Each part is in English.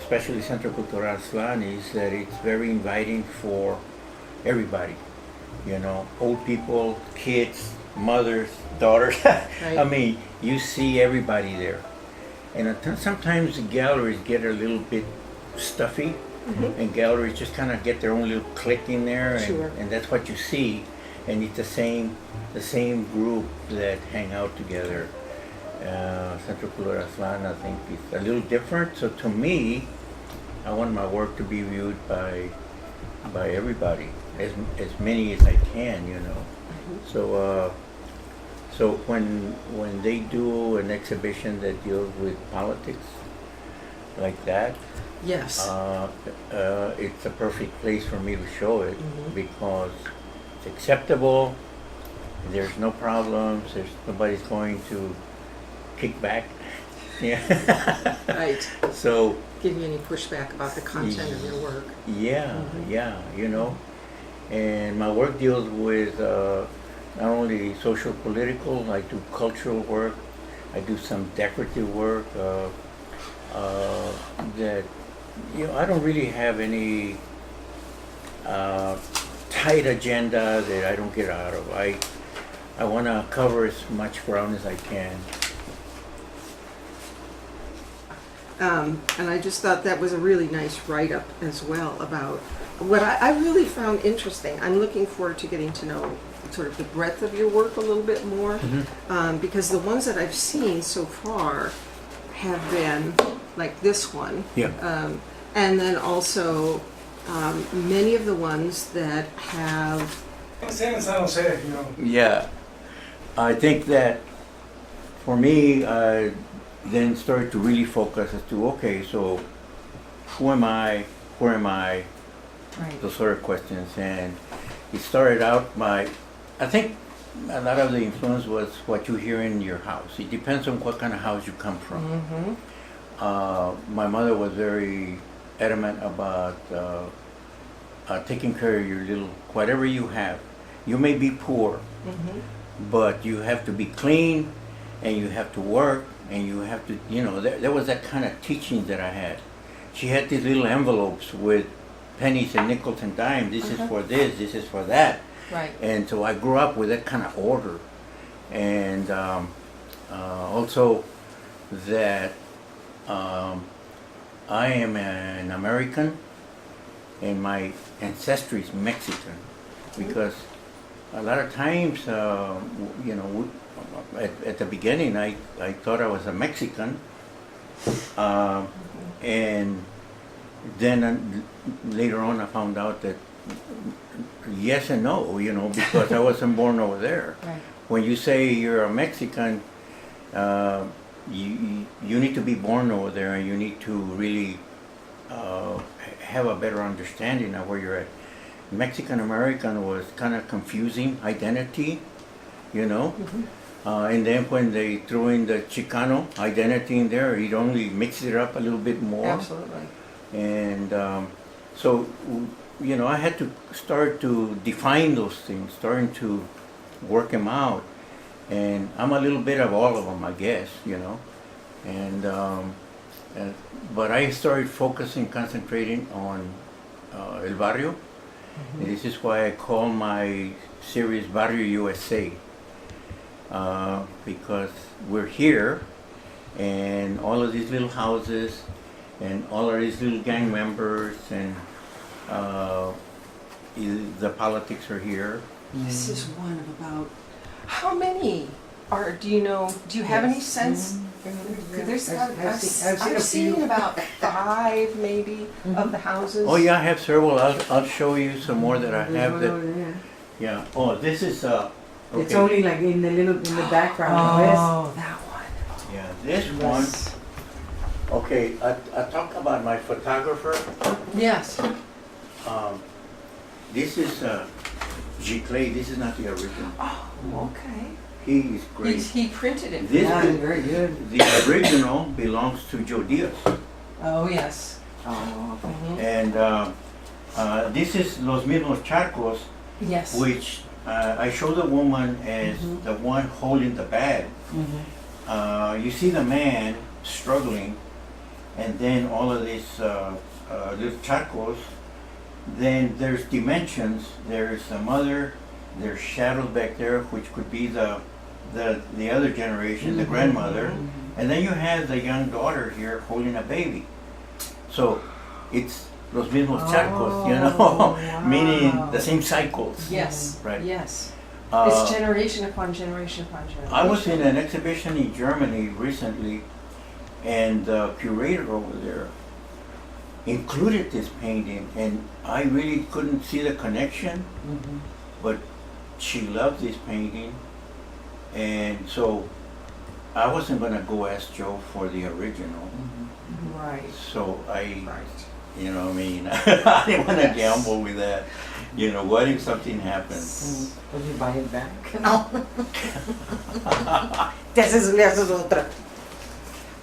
especially Centro Cultural Slan, is that it's very inviting for everybody. You know, old people, kids, mothers, daughters. Right. I mean, you see everybody there. And sometimes the galleries get a little bit stuffy, and galleries just kind of get their own little clique in there, Sure. and that's what you see. And it's the same group that hang out together. Centro Cultural Slan, I think, is a little different. So to me, I want my work to be viewed by everybody, as many as I can, you know. So when they do an exhibition that deals with politics like that, Yes. it's a perfect place for me to show it, because it's acceptable. There's no problems. Nobody's going to kick back. Yeah. Right. So Give you any pushback about the content of your work. yeah, you know, and my work deals with not only social political. I do cultural work. I do some decorative work. That, you know, I don't really have any tight agenda that I don't get out of. I want to cover as much ground as I can. And I just thought that was a really nice write-up as well about what I really found interesting. I'm looking forward to getting to know sort of the breadth of your work a little bit more, because the ones that I've seen so far have been like this one, Yeah. and then also many of the ones that have. Same in San Jose, you know. Yeah, I think that for me, I then started to really focus as to, okay, so who am I? Where am I? Right. Those sort of questions. And it started out by, I think a lot of the influence was what you hear in your house. It depends on what kind of house you come from. My mother was very adamant about taking care of your little, whatever you have. You may be poor, but you have to be clean, and you have to work, and you have to, you know, there was that kind of teaching that I had. She had these little envelopes with pennies and nickels and dimes. This is for this is for that. Right. And so I grew up with that kind of order. And also that I am an American, and my ancestry is Mexican, because a lot of times, you know, at the beginning, I thought I was a Mexican, and then later on I found out that yes and no, you know, because I wasn't born over there. Right. When you say you're a Mexican, you need to be born over there, and you need to really have a better understanding of where you're at. Mexican American was kind of confusing identity, you know. And then when they threw in the Chicano identity in there, it only mixed it up a little bit more. Absolutely. And so, you know, I had to start to define those things, starting to work them out. And I'm a little bit of all of them, I guess, you know. But I started focusing, concentrating on El Barrio. And this is why I call my series Barrio USA. Because we're here, and all of these little houses, and all of these little gang members, and the politics are here. This is one of about, how many are, do you know, do you have any sense? There's, I've seen about 5 maybe of the houses. Oh yeah, I have several. I'll show you some more that I have. That, yeah. Oh, this is okay. It's only like in the background. Oh, that one. Yeah, this one. Okay, I talk about my photographer. Yes. This is G. Clay. This is not the original. Oh, okay. He is great. He printed it. This Yeah, is very good. the original belongs to Joe Diaz. Oh, yes. Oh, And this is Los Mismos Charcos, Yes. which I show the woman as the one holding the bag. You see the man struggling, and then all of these little charcos. Then there's dimensions. There's a mother. There's shadows back there, which could be the other generation, the grandmother, and then you have the young daughter here holding a baby. So it's los mismos charcos, you know, wow. meaning the same cycles. Yes. Right. Yes. Uh, It's generation upon generation upon generation. I was in an exhibition in Germany recently, and the curator over there included this painting, and I really couldn't see the connection, but she loved this painting, and so I wasn't gonna go ask Joe for the original. Right. So I, Right. you know, what I mean, I didn't want to gamble with that. You know, what if something happens? Will you buy it back? No. Te haces otra.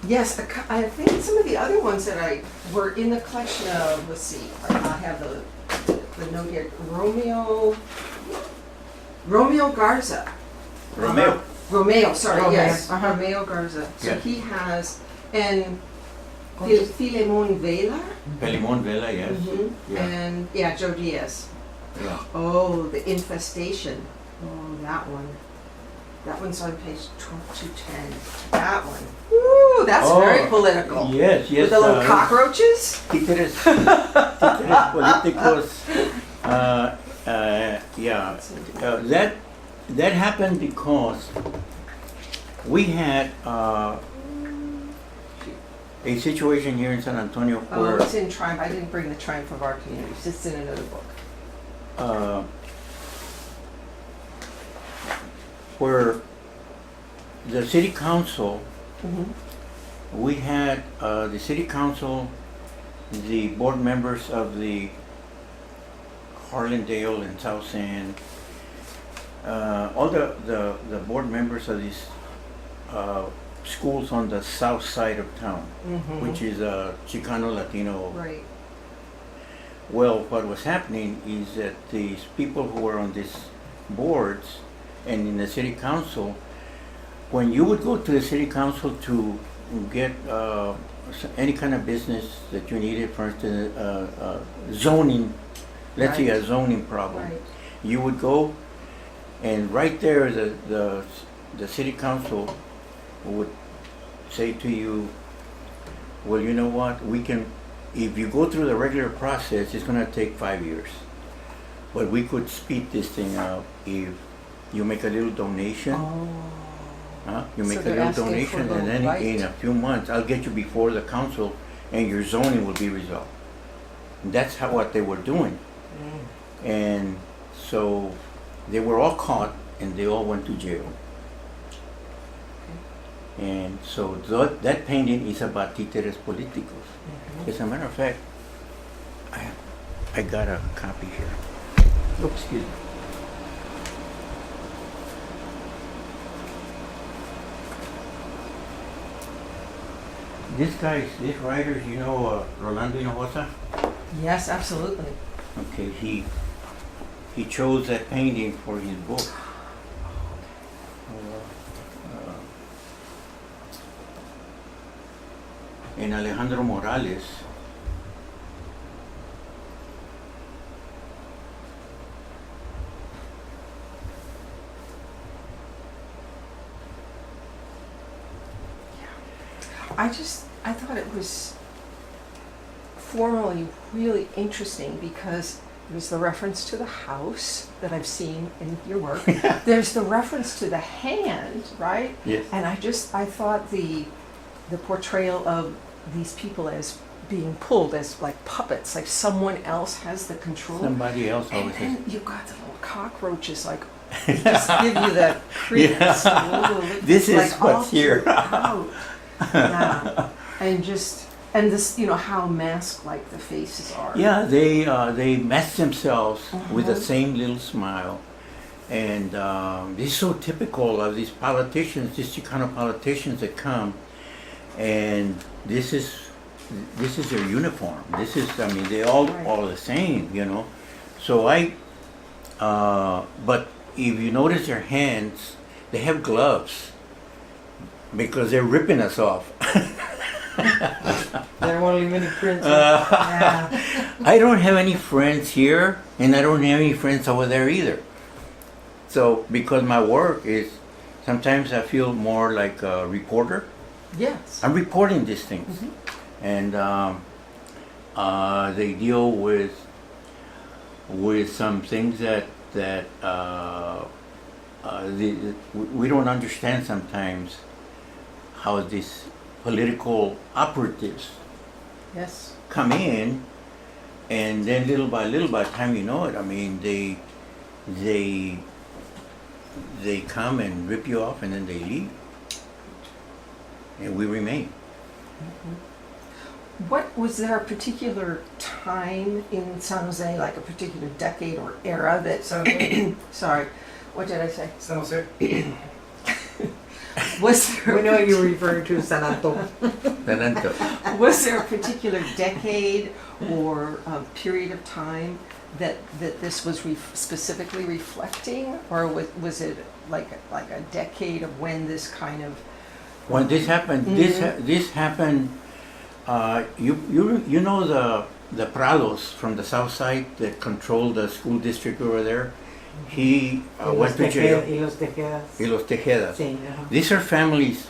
Yes, I think some of the other ones that I were in the collection of, let's see, I have the note here, Romeo Garza. Romeo. Romeo, sorry, Romeo, yes, uh-huh. Romeo Garza. So Yeah. he has, and Filemon Vela. Pelimon Vela, yes. Yeah. And, yeah, Joe Diaz. Yeah. Oh, the infestation. Oh, that one. That one's on page 210. That one. Woo, that's very political. Yes, yes. With the little cockroaches? Títeres políticos. Yeah. That happened because we had a situation here in San Antonio Oh, where it's in Triumph. I didn't bring the Triumph of Our Communities. It's in another book. where the city council, we had the city council, the board members of the Harlandale and South End, all the board members of these schools on the south side of town, which is Chicano Latino. Right. Well, what was happening is that these people who were on these boards and in the city council, when you would go to the city council to get any kind of business that you needed, for instance, zoning, let's say a zoning problem, Right. you would go, and right there the city council would say to you, well, you know what, we can, if you go through the regular process, it's going to take 5 years, but we could speed this thing up if you make a little donation. You So make a they're little asking for donation, a and then right. in a few months, I'll get you before the council, and your zoning will be resolved. And that's what they were doing. And so they were all caught, and they all went to jail. And so that painting is about títeres políticos. As a matter of fact, I got a copy here. Oops, excuse me. These writers, you know, Rolando Hinojosa? Yes, absolutely. Okay, he chose that painting for his book. And Alejandro Morales, I thought it was formally really interesting because there's the reference to the house that I've seen in your work. There's the reference to the hand, right? yes, And I thought the portrayal of these people as being pulled as like puppets, like someone else has the control. somebody else And always says, then you've got the little cockroaches, like just give you that creepiness. Yeah. This is like, what's all here. throughout. Yeah, and this, you know, how mask-like the faces are. yeah, they mask themselves with the same little smile. And this is so typical of these politicians, these Chicano politicians that come, and this is their uniform. This is, I mean, they all the same, you know. So but if you notice their hands, they have gloves because they're ripping us off. There won't leave any prints. I don't have any friends here, and I don't have any friends over there either. So, because my work is, sometimes I feel more like a reporter. Yes. I'm reporting these things, and they deal with some things that we don't understand sometimes, how these political operatives Yes. come in, and then little by the time you know it, I mean, they come and rip you off, and then they leave, and we remain. What was there a particular time in San Jose, like a particular decade or era that? Sorry, what did I say? San Jose. Was there? We know what you're referring to, San Antonio. Was there a particular decade or period of time that this was specifically reflecting, or was it like a decade of when this kind of? When this happened, this happened. You know the Prados from the south side that control the school district over there. He went to jail. Y los Tejedas. Y los Tejedas. Sí, ajá. These are families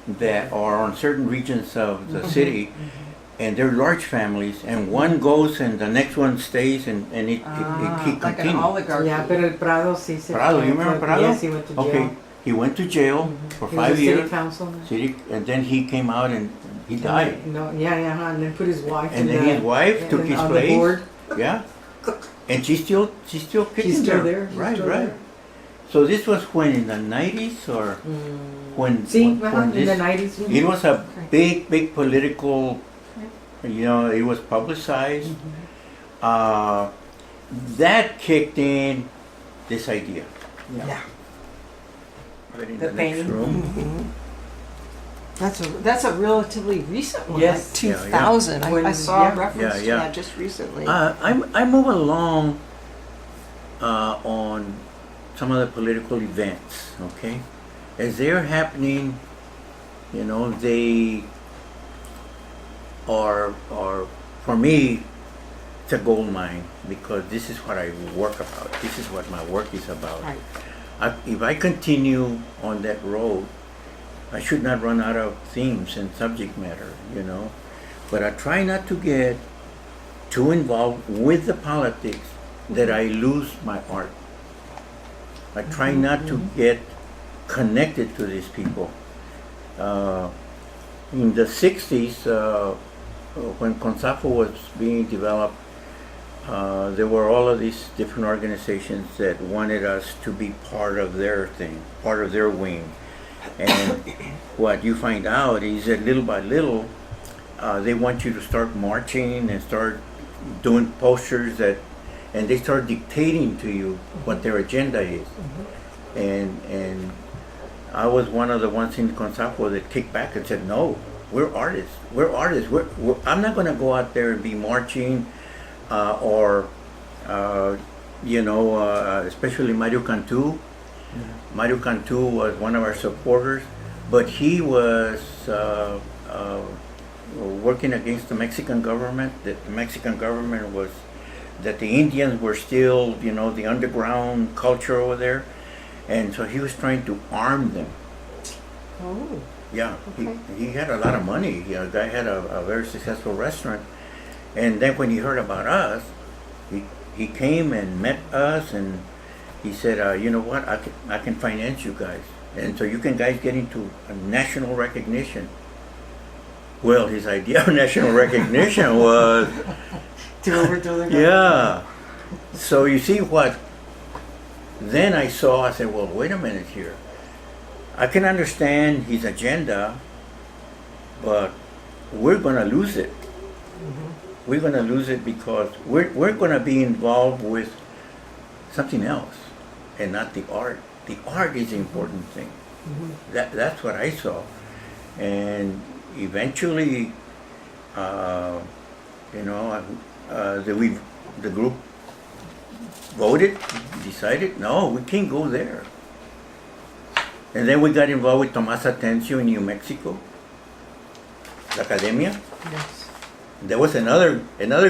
that are on certain regions of the city, and they're large families, and one goes and the next one stays, and it keep like an continuing. oligarchy. Yeah, pero el Prado sí se Prado, you remember Prado? Yes, he went to jail. Okay, he went to jail for He was 5 a years. city councilman. And then he came out and he died. No, yeah, and then put his wife And in then his wife took his on place. the board. Yeah. And she's still kicking She's still there. there. She's Right, still right. there. So this was when, in the 90s, or when? Sí, when in the 90s. It was a big political, it was publicized. That kicked in this idea. Yeah. Right in The the next pain. room. That's a relatively recent one, Yes. like 2000. When- I saw a yeah. reference to Yeah. that just recently. I move along on some of the political events, okay? As they're happening, they are, for me, it's a gold mine, because this is what I work about. This is what my work is about. Right. If I continue on that road, I should not run out of themes and subject matter, But I try not to get too involved with the politics that I lose my art. I try not to get connected to these people. In the 60s, when CONSAFO was being developed, there were all of these different organizations that wanted us to be part of their thing, part of their wing. And what you find out is that little by little, they want you to start marching and start doing posters and they start dictating to you what their agenda is. And I was one of the ones in CONSAFO that kicked back and said, no, we're artists. I'm not going to go out there and be marching especially Mario Cantu. Mario Cantu was one of our supporters, but he was working against the Mexican government. That the Mexican government was, that the Indians were still, the underground culture over there, and so he was trying to arm them. Oh. Yeah, Okay. he had a lot of money. The guy had a very successful restaurant, and then when he heard about us, he came and met us, and he said, you know what, I can finance you guys, and so you can guys get into a national recognition. Well, his idea of national recognition was, To overthrow the government. yeah. So you see what, then I said, well, wait a minute here. I can understand his agenda, but we're going to lose it. We're going to lose it because we're going to be involved with something else and not the art. The art is the important thing. That's what I saw. And eventually, the group voted, decided, no, we can't go there. And then we got involved with Tomás Atencio in New Mexico. La Academia. Yes. There was another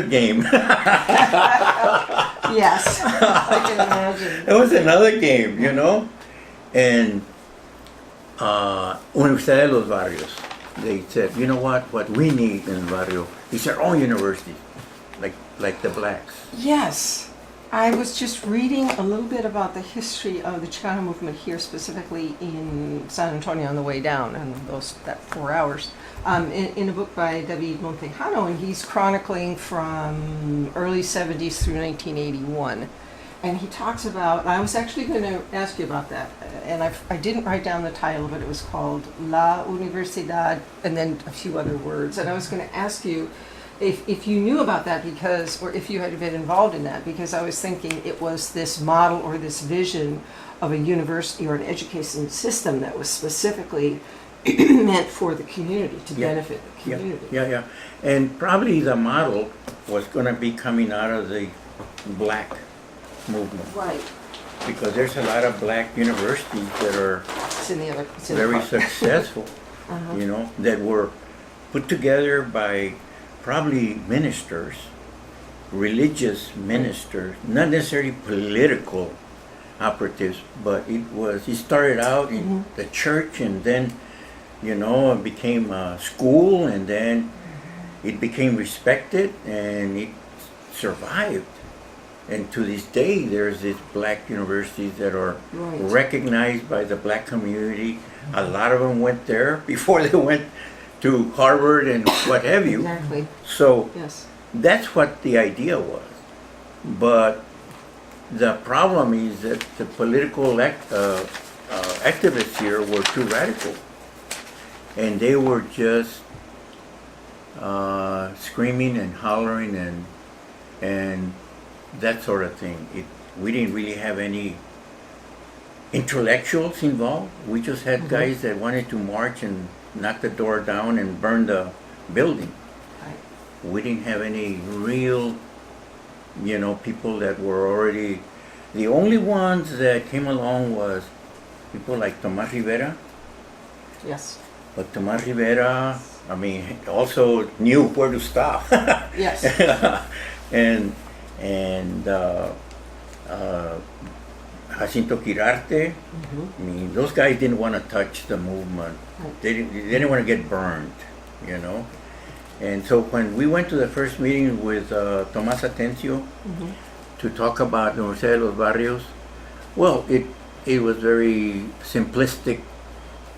game. Yes, I can imagine. It was another game, you know, and Universidad de los Barrios. They said, you know what we need in el barrio is our own university, like the blacks. Yes, I was just reading a little bit about the history of the Chicano movement here, specifically in San Antonio on the way down, and that 4 hours, in a book by David Montejano, and he's chronicling from early 70s through 1981. And he talks about, I was actually going to ask you about that, and I didn't write down the title, but it was called La Universidad, and then a few other words. And I was going to ask you if you knew about that, because, or if you had been involved in that, because I was thinking it was this model or this vision of a university or an education system that was specifically meant for the community, to benefit the community. Yeah. And probably the model was going to be coming out of the black movement. Right. Because there's a lot of black universities that are It's in the other. It's in very the part. successful, you know, that were put together by probably ministers, religious ministers, not necessarily political operatives, but it started out in the church, and then, you know, it became a school, and then it became respected, and it survived. And to this day, there's these black universities that are recognized by the black community. A lot of them went there before they went to Harvard and what have you. Exactly. So Yes. that's what the idea was. But the problem is that the political activists here were too radical. And they were just screaming and hollering and that sort of thing. We didn't really have any intellectuals involved. We just had guys that wanted to march and knock the door down and burn the building. Right. We didn't have any real, you know, people that were already. The only ones that came along was people like Tomás Rivera. Yes. But Tomás Rivera, I mean, also knew where to stop. Yes. and Jacinto Quirarte. I mean, those guys didn't want to touch the movement. They didn't want to get burned, you know. And so when we went to the first meeting with Tomás Atencio to talk about the Universidad de los Barrios, well, it was very simplistic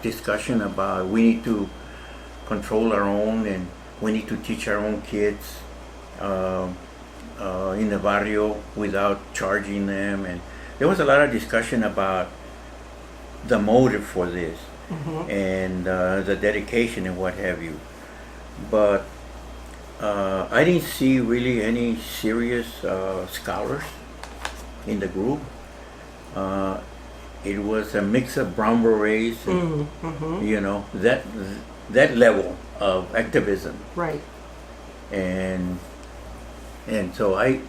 discussion about we need to control our own, and we need to teach our own kids in the barrio without charging them, and there was a lot of discussion about the motive for this and the dedication and what have you. But I didn't see really any serious scholars in the group. It was a mix of brown berets and, you know, that level of activism. Right. And so I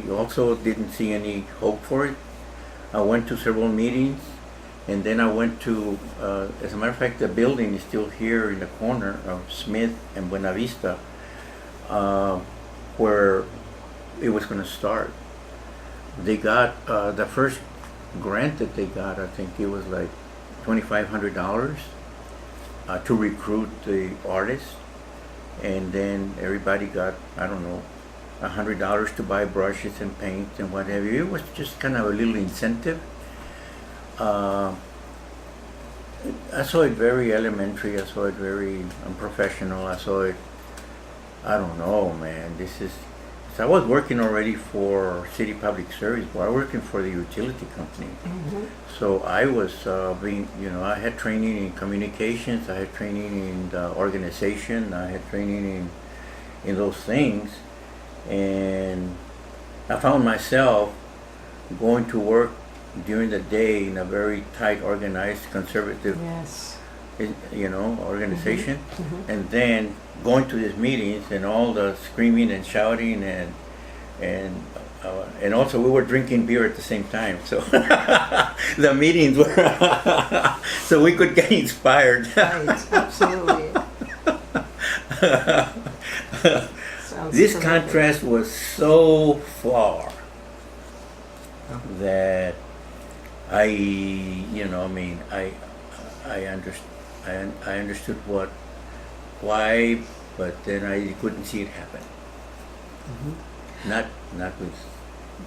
also didn't see any hope for it. I went to several meetings, and then I went to, as a matter of fact, the building is still here in the corner of Smith and Buena Vista, where it was going to start. They got the first grant that they got, I think it was like $2,500 to recruit the artists. And then everybody got, I don't know, $100 to buy brushes and paint and whatever. It was just kind of a little incentive. I saw it very elementary. I saw it very unprofessional. I saw it, I don't know, man. I was working already for City Public Service, but I was working for the utility company. So I was I had training in communications, I had training in the organization, I had training in those things, and I found myself going to work during the day in a very tight, organized, conservative, organization, and then going to these meetings and all the screaming and shouting and also we were drinking beer at the same time, so the meetings were so we could get inspired. Right, absolutely. Sounds This terrific. contrast was so far that I, I understood why, but then I couldn't see it happen. Not with.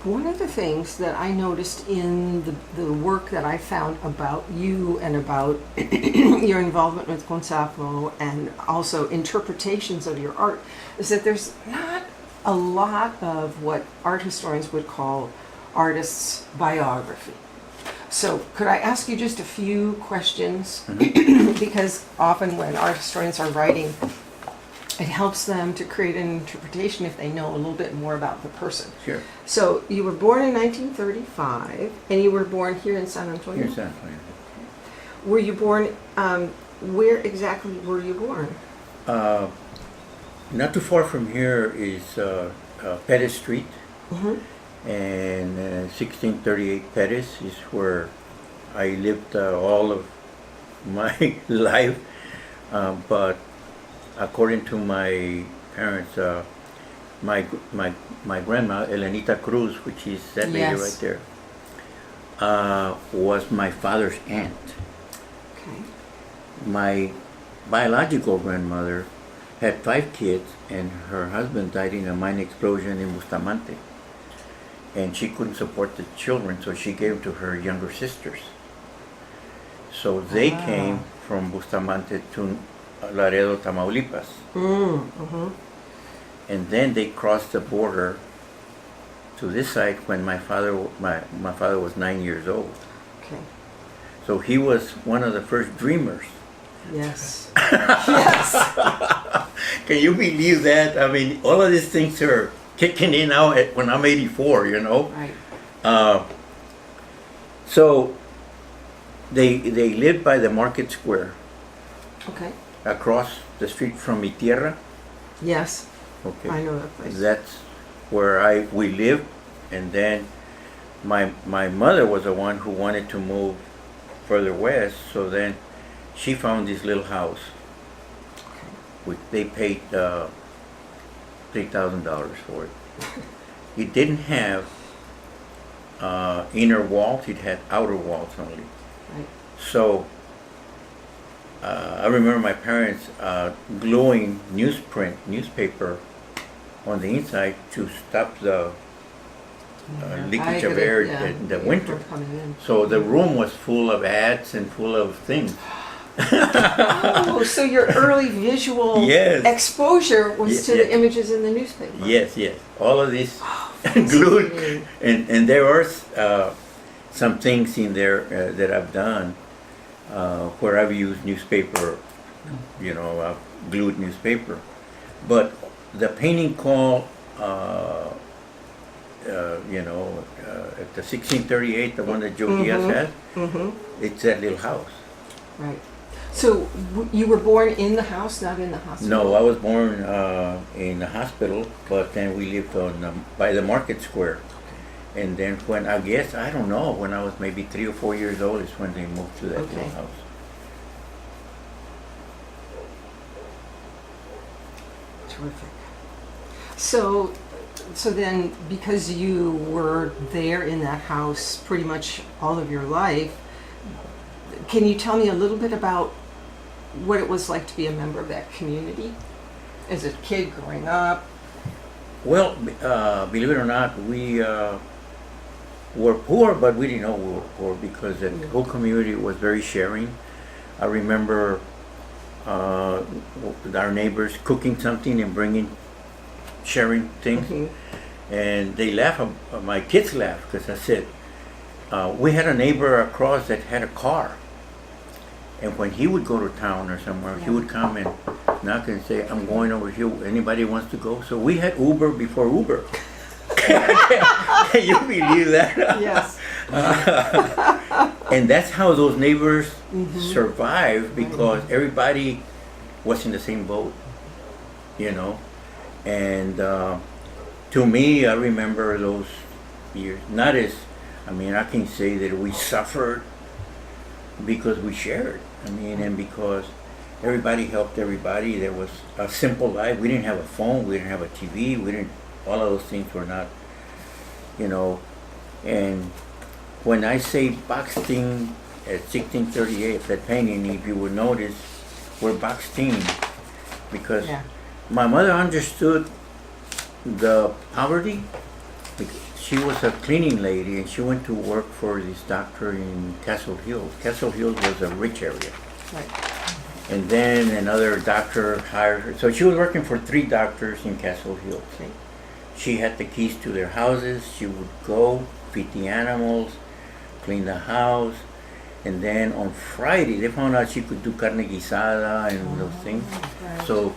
One of the things that I noticed in the work that I found about you and about your involvement with Gonzalo and also interpretations of your art is that there's not a lot of what art historians would call artists' biography. So could I ask you just a few questions? Because often when art historians are writing, it helps them to create an interpretation if they know a little bit more about the person. Sure. So you were born in 1935, and you were born here in San Antonio? Here's that plan. Were you born, where exactly were you born? Not too far from here is Pettis Street, Mm-hmm. and 1638 Pettis is where I lived all of my life. But according to my parents, my grandma, Elenita Cruz, which is that lady Yes. right there, was my father's aunt. Okay. My biological grandmother had 5 kids, and her husband died in a mine explosion in Bustamante. And she couldn't support the children, so she gave to her younger sisters. So they came from Bustamante to Laredo, Tamaulipas. Mm-hmm. And then they crossed the border to this side when my father was 9 years old. Okay. So he was one of the first dreamers. Yes. Yes. Can you believe that? I mean, all of these things are kicking in now when I'm 84, you know? Right. So they lived by the market square Okay. across the street from Mi Tierra. Yes. Okay. I know that place. That's where we lived, and then my mother was the one who wanted to move further west, so then she found this little house, which they paid $3,000 for it. It didn't have inner walls; it had outer walls only. Right. So I remember my parents gluing newspaper on the inside to stop the leakage of air in the winter. Coming in. So the room was full of ads and full of things. Oh, so your early visual Yes. exposure was Yes, to the yes. images in the newspaper. Yes, all of this Fascinating. glued, and there are some things in there that I've done where I've used newspaper, glued newspaper, but the painting called at the 1638, the one that Joe Diaz had, Mm-hmm. it's that little house. Right. So you were born in the house, not in the hospital? No, I was born in the hospital, but then we lived by the market square. And then when I don't know, when I was maybe 3 or 4 years old is when they moved to that Okay. little house. Terrific. So then, because you were there in that house pretty much all of your life, can you tell me a little bit about what it was like to be a member of that community as a kid growing up? Well, believe it or not, we were poor, but we didn't know we were poor because the whole community was very sharing. I remember our neighbors cooking something and sharing things. Mhm. And they laugh, my kids laugh, because I said, we had a neighbor across that had a car. And when he would go to town or somewhere, he would come and knock and say, I'm going over here, anybody wants to go? So we had Uber before Uber. Can you believe that? Yes. And that's how those neighbors survived, because everybody was in the same boat, And to me, I remember those years, I can say that we suffered because we shared. And because Everybody helped everybody. There was a simple life. We didn't have a phone. We didn't have a TV. We didn't. All of those things were not, you know. And when I say boxing at 1638, that painting, if you would notice, we're boxing because Yeah. my mother understood the poverty. She was a cleaning lady, and she went to work for this doctor in Castle Hills. Castle Hills was a rich area. Right. And then another doctor hired her. So she was working for 3 doctors in Castle Hills. Okay. She had the keys to their houses. She would go feed the animals, clean the house. And then on Friday, they found out she could do carne guisada and those things. Right. So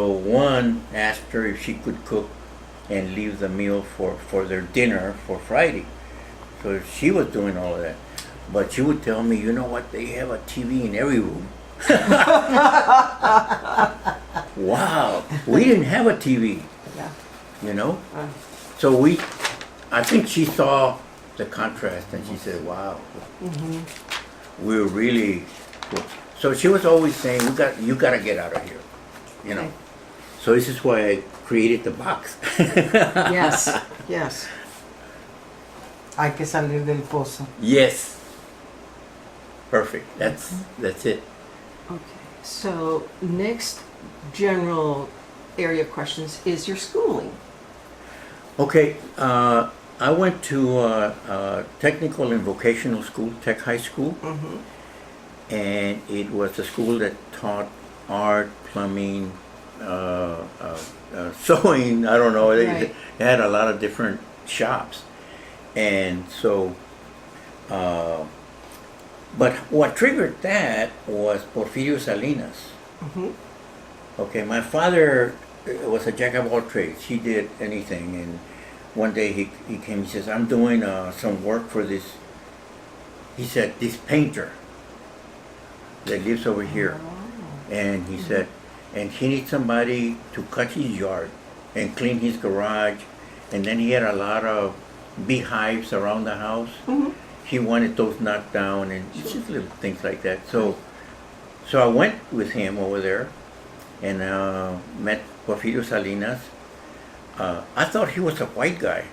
one asked her if she could cook and leave the meal for their dinner for Friday. So she was doing all of that. But she would tell me, you know what, they have a TV in every room. Wow, we didn't have a TV, Yeah. you know? So I think she saw the contrast and she said, wow, we're really, so she was always saying, you gotta get out of here, you know? Okay. So this is why I created the box. Yes. Yes. Hay que salir del pozo. Yes. Perfect. That's it. Okay. So next general area of questions is your schooling. Okay. I went to technical and vocational school, Tech High School, and it was a school that taught art, plumbing, sewing. I don't know. Right. They had a lot of different shops, and so. But what triggered that was Porfirio Salinas. Okay, my father was a jack of all trades. He did anything, and one day he came. He says, "I'm doing some work for this." He said, "This painter that lives over here," and he said, "And he needs somebody to cut his yard and clean his garage." And then he had a lot of beehives around the house. He wanted those knocked down and just little things like that. So I went with him over there and met Porfirio Salinas. I thought he was a white guy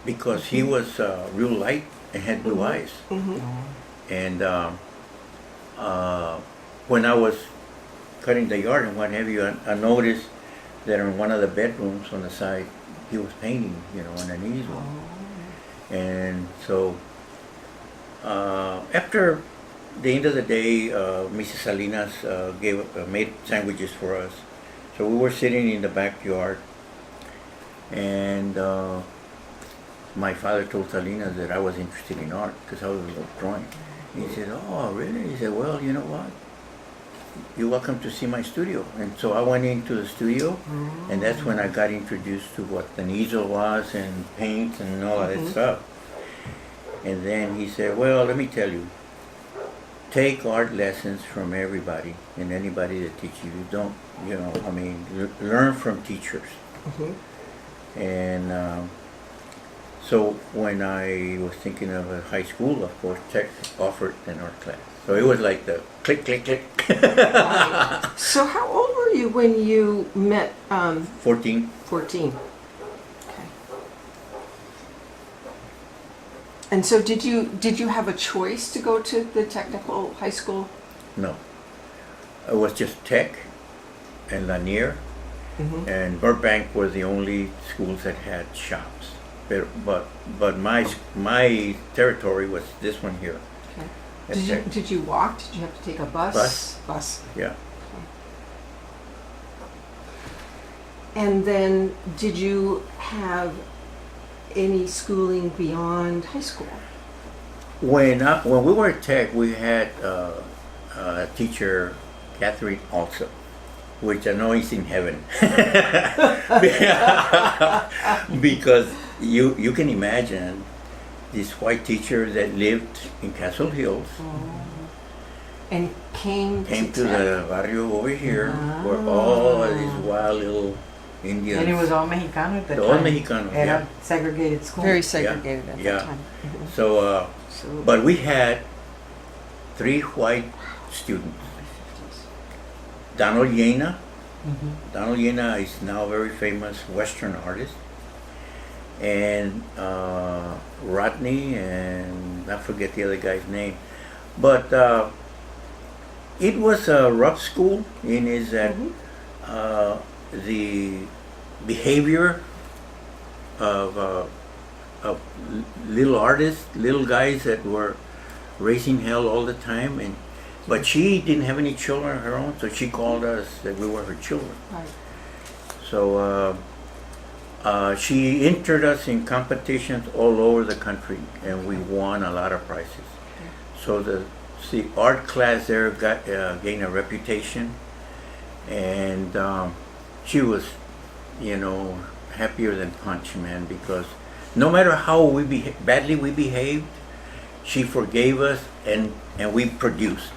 because he was real light and had blue eyes. And when I was cutting the yard and what have you, I noticed that in one of the bedrooms on the side, he was painting, on an easel. And so after the end of the day, Mrs. Salinas made sandwiches for us. So we were sitting in the backyard, and my father told Salinas that I was interested in art because I was drawing. He said, "Oh, really?" He said, "Well, you know what? You're welcome to see my studio." And so I went into the studio, and that's when I got introduced to what an easel was and paint and all that stuff. And then he said, "Well, let me tell you, take art lessons from everybody and anybody that teaches you. Don't, learn from teachers." And so when I was thinking of a high school, of course, Tech offered an art class. So it was like the click, click, click. So how old were you when you met 14. 14? Okay. And so did you have a choice to go to the technical high school? No. It was just Tech and Lanier and Burbank were the only schools that had shops. But my territory was this one here. Okay. at Tech. Did you walk? Did you have to take a bus? Bus. Yeah. And then did you have any schooling beyond high school? When we were at Tech, we had a teacher, Catherine also, which I know is in heaven. Because you can imagine this white teacher that lived in Castle Hills And came to the barrio over here where all of these wild little Indians. And it was all Mexicano at the time. All Mexicano, Era yeah. segregated school. very segregated at Yeah. that time. So, but we had 3 white students Donald Yena. Mhm. Donald Yena is now a very famous Western artist. And Rodney, and I forget the other guy's name. But it was a rough school in is that the behavior of little artists, little guys that were raising hell all the time, but she didn't have any children of her own, so she called us that we were her children. Right. So she entered us in competitions all over the country, and we won a lot of prizes. So the art class there gained a reputation, and she was, happier than punch, man, because no matter how badly we behaved, she forgave us, and we produced.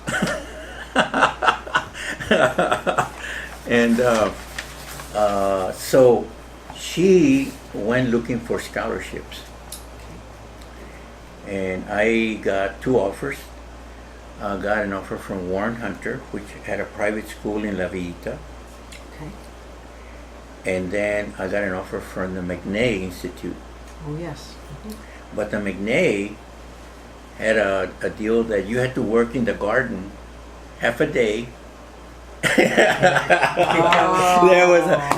And so she went looking for scholarships, and I got 2 offers. I got an offer from Warren Hunter, which had a private school in La Villita. Okay. And then I got an offer from the McNay Institute. Oh, yes. But the McNay had a deal that you had to work in the garden half a day.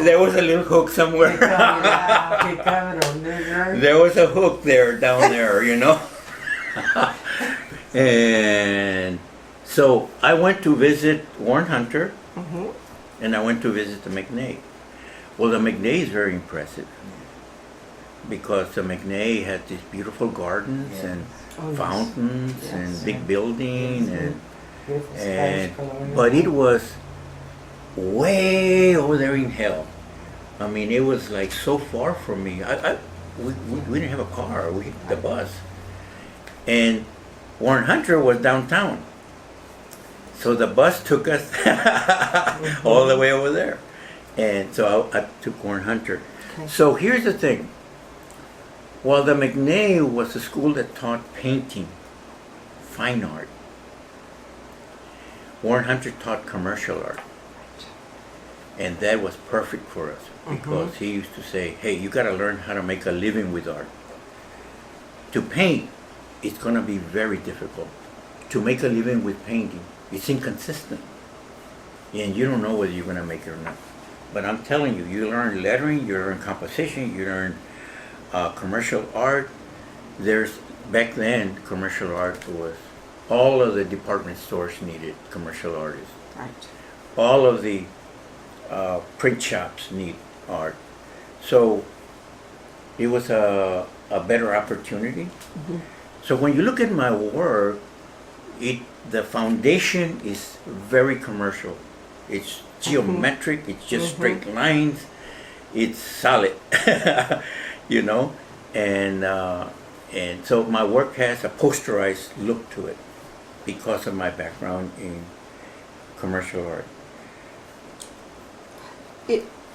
There was a little hook somewhere. Qué cabrón, ¿verdad? There was a hook down there, And so I went to visit Warren Hunter, and I went to visit the McNay. Well, the McNay is very impressive because the McNay had these beautiful gardens and fountains and big building but it was way over there in hell. I mean, it was like so far from me. We didn't have a car. We had the bus, and Warren Hunter was downtown, so the bus took us all the way over there, and so I took Warren Hunter. Okay. So here's the thing. While the McNay was a school that taught painting, fine art, Warren Hunter taught commercial art. And that was perfect for us because he used to say, hey, you got to learn how to make a living with art. To paint, it's going to be very difficult. To make a living with painting, it's inconsistent. And you don't know whether you're going to make it or not. But I'm telling you, you learn lettering, you learn composition, you learn commercial art. Back then, commercial art was, all of the department stores needed commercial artists. Right. All of the print shops need art. So it was a better opportunity. So when you look at my work, the foundation is very commercial. It's geometric, it's just straight lines, it's solid, and so my work has a posterized look to it because of my background in commercial art.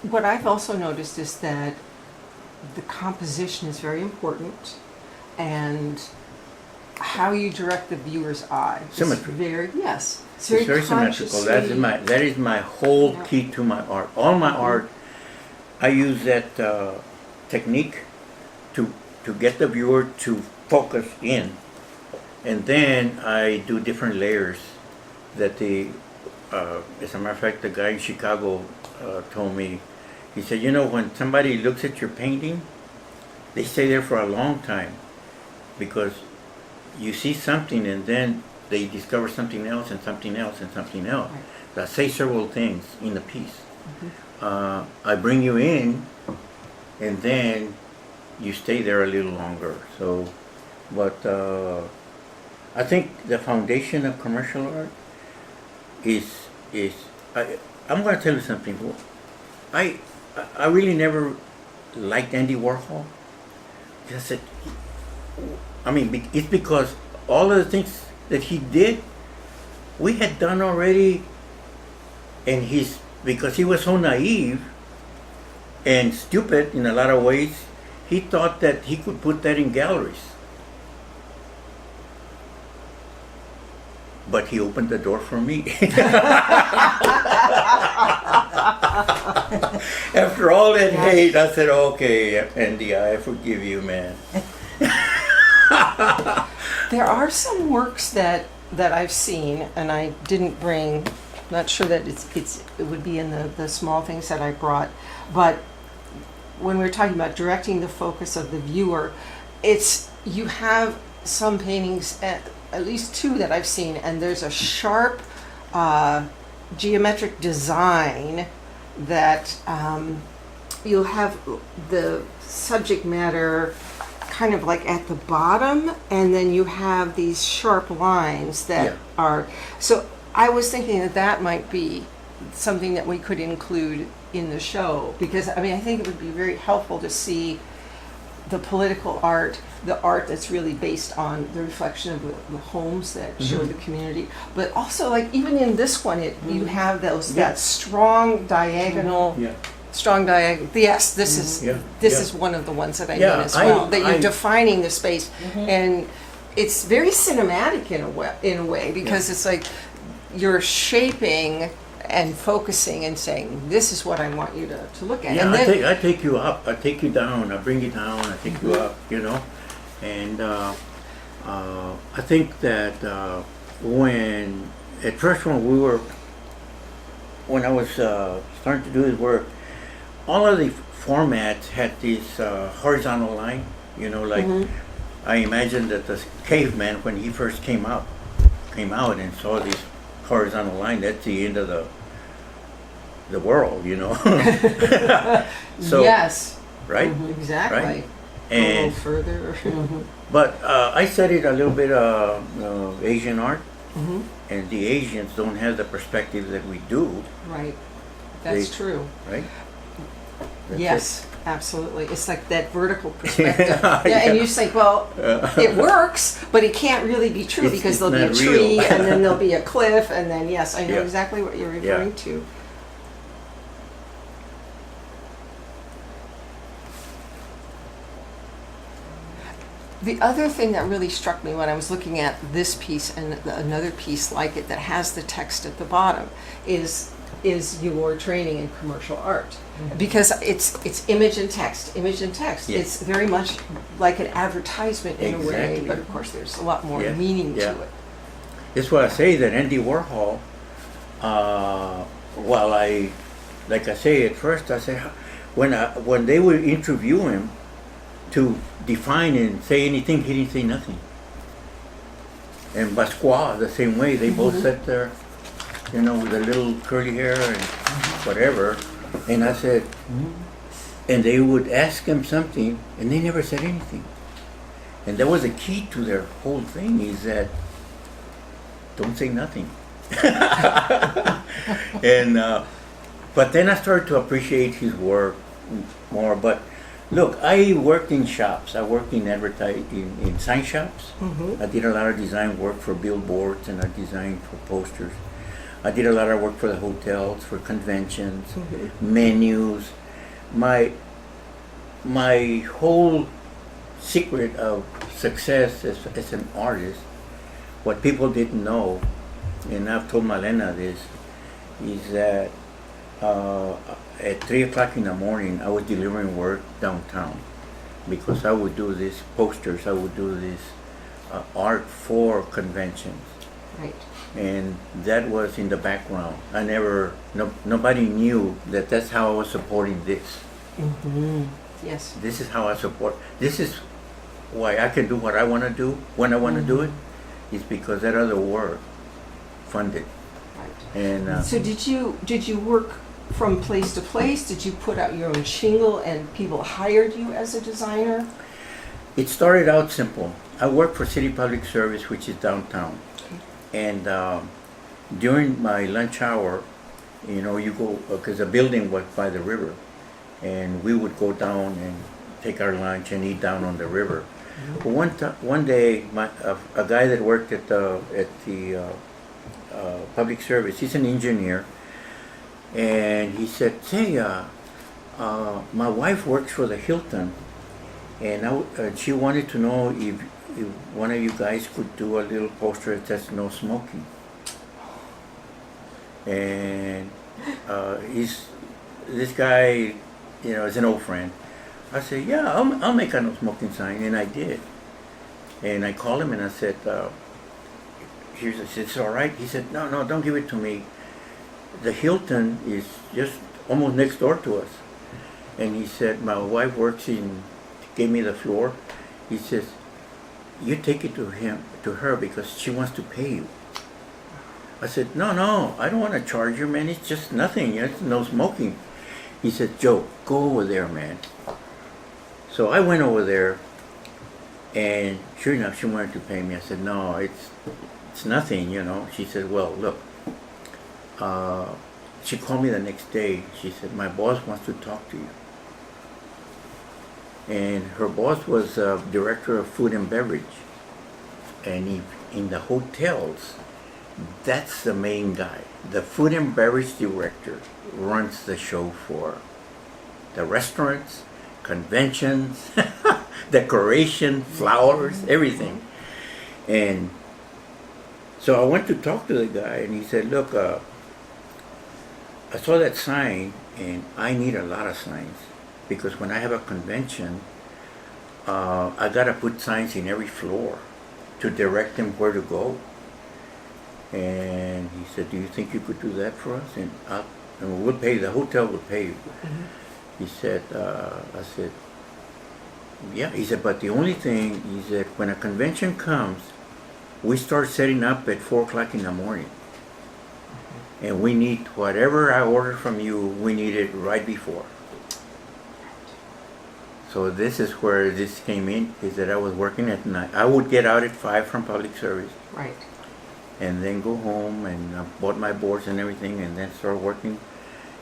What I've also noticed is that the composition is very important, and how you direct the viewer's eye. Symmetry. It's It's very symmetrical. That is my whole key to my art. All my art, I use that technique to get the viewer to focus in, and then I do different layers. That as a matter of fact, the guy in Chicago told me. He said, when somebody looks at your painting, they stay there for a long time because you see something and then they discover something else and something else and something else. Right. So I say several things in the piece. I bring you in and then you stay there a little longer. So, but I think the foundation of commercial art is I'm going to tell you something. I really never liked Andy Warhol. It's because all of the things that he did, we had done already, and because he was so naive and stupid in a lot of ways, he thought that he could put that in galleries. but he opened the door for me. After all that hate, I said, okay, Andy, I forgive you, man. There are some works that I've seen, and I didn't bring. Not sure that it would be in the small things that I brought, but when we're talking about directing the focus of the viewer, you have some paintings, at least two that I've seen, and there's a sharp geometric design that you'll have the subject matter kind of like at the bottom, and then you have these sharp lines that are, so I was thinking that might be something that we could include in the show, because I mean I think it would be very helpful to see the political art, the art that's really based on the reflection of the homes that show the community, but also like even in this one you have that strong diagonal. Strong diagonal. Yes, this is one of the ones that I mean as well. That you're defining the space, and it's very cinematic in a way because it's like you're shaping and focusing and saying, this is what I want you to look at. Yeah, and then, I take you up, I take you down, I bring you down, I take you up, you know. And I think that when at first when I was starting to do this work, all of the formats had this horizontal line, you know, like I imagined that the caveman, when he first came out and saw this horizontal line, that's the end of the world, you know. So, yes. right? Exactly. Right? Go a little And further. but I studied a little bit of Asian art, and the Asians don't have the perspective that we do, Right. That's true. right? That's Yes, absolutely. It's like that vertical perspective. Yeah, And you think, well, it works, but it can't really be true It's- because it's there'll be a not tree, real. and then there'll be a cliff, and then yes, I know Yeah. exactly what you're referring to. The other thing that really struck me when I was looking at this piece and another piece like it that has the text at the bottom is your training in commercial art, because it's image and text. Yes. It's very much like an advertisement in a way, Exactly. but of course there's a lot more Yeah, meaning yeah. to it. That's why I say that Andy Warhol, like I say at first, I say, when they would interview him to define and say anything, he didn't say nothing. And Basquiat, the same way, they both sat there, you know, with a little curly hair and whatever. And I said, and they would ask him something, and they never said anything. And that was the key to their whole thing, is that don't say nothing. And but then I started to appreciate his work more. But look, I worked in shops. I worked in advertising, in sign shops. I did a lot of design work for billboards, and I designed for posters. I did a lot of work for the hotels, for conventions, menus. My whole secret of success as an artist, what people didn't know, and I've told Malena this, is that at 3 o'clock in the morning I was delivering work downtown, because I would do these posters, I would do this art for conventions. Right. And that was in the background. Nobody knew that that's how I was supporting this. Yes. This is how I support. This is why I can do what I want to do when I want to do it. Is because that other work funded. Right. And So did you work from place to place? Did you put out your own shingle and people hired you as a designer? it started out simple. I worked for City Public Service, which is downtown. And during my lunch hour, you go, because the building was by the river, and we would go down and take our lunch and eat down on the river. But one day, a guy that worked at the public service, he's an engineer, and he said, "Say, my wife works for the Hilton, and she wanted to know if one of you guys could do a little poster that says no smoking." And this guy, is an old friend. I said, yeah, I'll make a no smoking sign, and I did. And I called him and I said, I said, it's all right. He said, no, don't give it to me. The Hilton is just almost next door to us. And he said, my wife gave me the floor. He says, you take it to her because she wants to pay you. I said, no, I don't want to charge you, man. It's just nothing. It's no smoking. He said, Joe, go over there, man. So I went over there, and sure enough, she wanted to pay me. I said, no, it's nothing, She said, well, look. She called me the next day. She said, my boss wants to talk to you. And her boss was director of food and beverage. And in the hotels, that's the main guy. The food and beverage director runs the show for the restaurants, conventions, decoration, flowers, everything. And so I went to talk to the guy, and he said, look, I saw that sign, and I need a lot of signs, because when I have a convention, I gotta put signs in every floor to direct them where to go. And he said, do you think you could do that for us? And we'll pay, the hotel will pay you. Mm-hmm. He said, I said, yeah. He said, but the only thing is that when a convention comes, we start setting up at 4 o'clock in the morning. Mm-hmm. And we need whatever I order from you, we need it right before. So this is where this came in, is that I was working at night. I would get out at 5 from public service. Right. And then go home and bought my boards and everything, and then start working.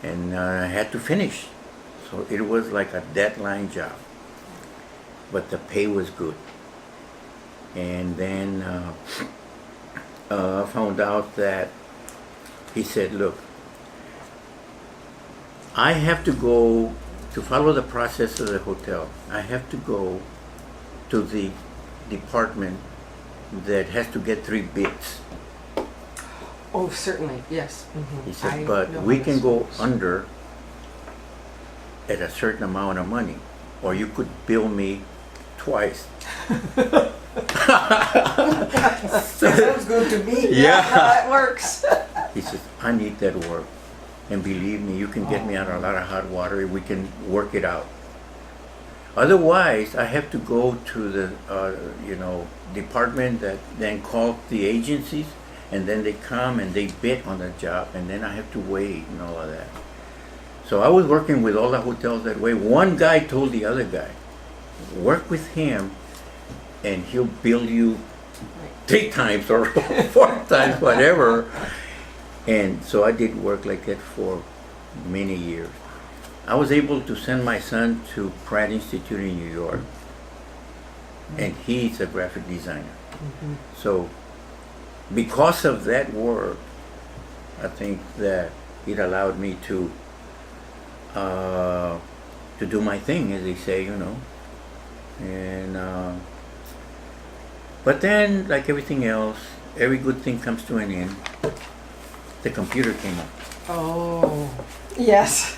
And I had to finish. So it was like a deadline job. But the pay was good. And then I found out that he said, look, I have to go to follow the process of the hotel. I have to go to the department that has to get 3 bids. Oh, certainly, yes. Mm-hmm. He said, but we can go under at a certain amount of money, or you could bill me twice. Sounds good to me. Yeah. That works. He says, I need that work. And believe me, you can get me out of a lot of hot water. We can work it out. Otherwise, I have to go to the department that then call the agencies, and then they come and they bid on the job, and then I have to wait and all of that. So I was working with all the hotels that way. One guy told the other guy, work with him, and he'll bill you 3 times or 4 times, whatever. And so I did work like that for many years. I was able to send my son to Pratt Institute in New York, and he's a graphic designer. Mm-hmm. So because of that work, I think that it allowed me to do my thing, as they say, And but then, like everything else, every good thing comes to an end. The computer came up. Oh, yes.